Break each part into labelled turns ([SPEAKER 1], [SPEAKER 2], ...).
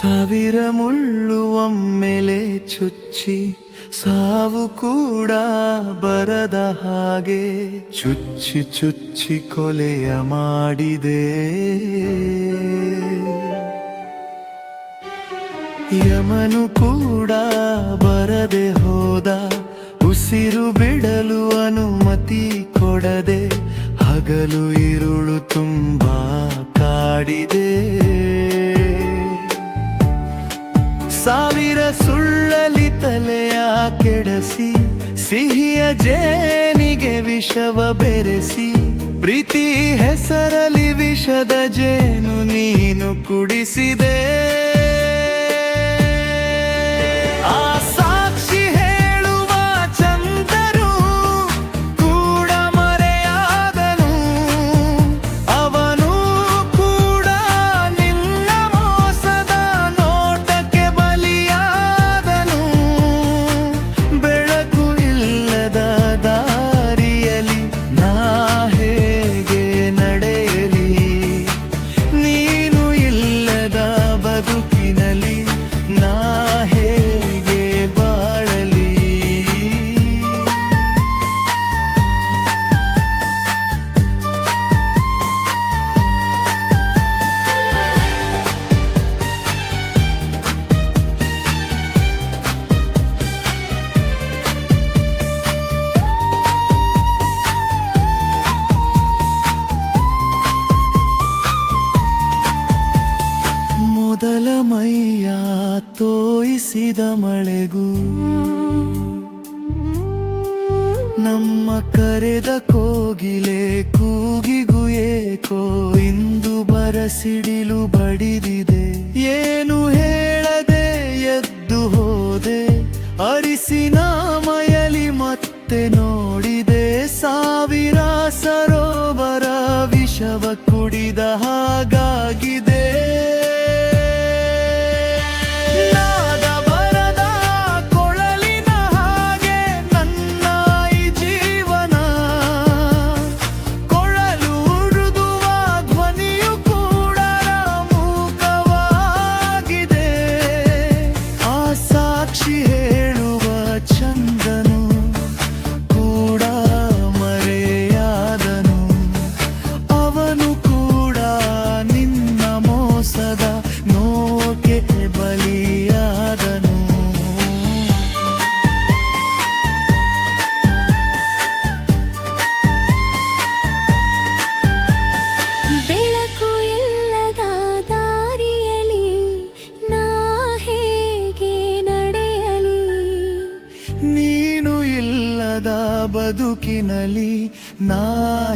[SPEAKER 1] ಸಾವಿರ ಮುಳ್ಳು ಒಮ್ಮೆಲೆ ಚುಚ್ಚಿ ಸಾವು ಕೂಡ ಬರದ ಹಾಗೆ ಚುಚ್ಚಿ ಚುಚ್ಚಿ ಕೊಲೆಯ ಮಾಡಿದೆ. ಯಮನು ಕೂಡ ಬರದೆ ಹೋದ, ಉಸಿರು ಬಿಡಲು ಅನುಮತಿ ಕೊಡದೆ ಹಗಲು ಇರುಳು ತುಂಬಾ ಕಾಡಿದೆ. ಸಾವಿರ ಸುಳ್ಳಲಿ ತಲೆಯ ಕೆಡಸಿ ಸಿಹಿಯ ಜೇನಿಗೆ ವಿಷವ ಬೆರೆಸಿ ಪ್ರೀತಿ ಹೆಸರಲಿ ವಿಷದ ಜೇನು ನೀನು ಕುಡಿಸಿದೆ. ಮೊದಲ ಮೈಯ ತೋಯಿಸಿದ ಮಳೆಗೂ ನಮ್ಮ ಕರೆದ ಕೋಗಿಲೆ ಕೂಗಿಗೂ ಏಕೋ ಇಂದು ಬರಸಿಡಿಲು ಬಡಿದಿದೆ. ಏನು ಹೇಳದೆ ಎದ್ದು ಹೋದೆ, ಅರಿಸಿನ ಮಯಲಿ ಮತ್ತೆ ನೋಡಿದೆ. ಸಾವಿರ ಸರೋವರ ವಿಷವ ಕುಡಿದ ಹಾಗಾಗಿದೆ. ಬದುಕಿನಲ್ಲಿ ನಾ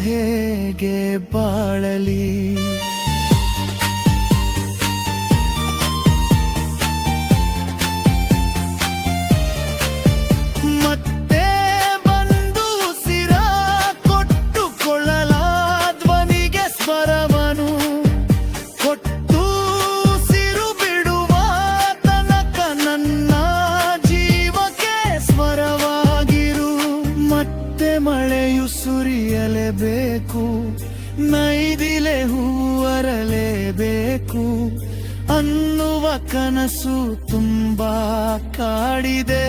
[SPEAKER 1] ಹೇಗೆ ಬಾಳಲಿ? ಮತ್ತೆ ಬಂದು ಉಸಿರ ಕೊಟ್ಟುಕೊಳ್ಳಲ ಧ್ವನಿಗೆ ಸ್ವರವನು ಕೊಟ್ಟು ಉಸಿರು ಬಿಡುವ ತನಕ ನನ್ನ ಜೀವಕ್ಕೆ ಸ್ವರವಾಗಿರು. ಮತ್ತೆ ಮಳೆಯು ಸುರಿಯಲೇಬೇಕು, ನೈದಿಲೆ ಹೂವರಲೇಬೇಕು ಅನ್ನುವ ಕನಸು ತುಂಬಾ ಕಾಡಿದೆ.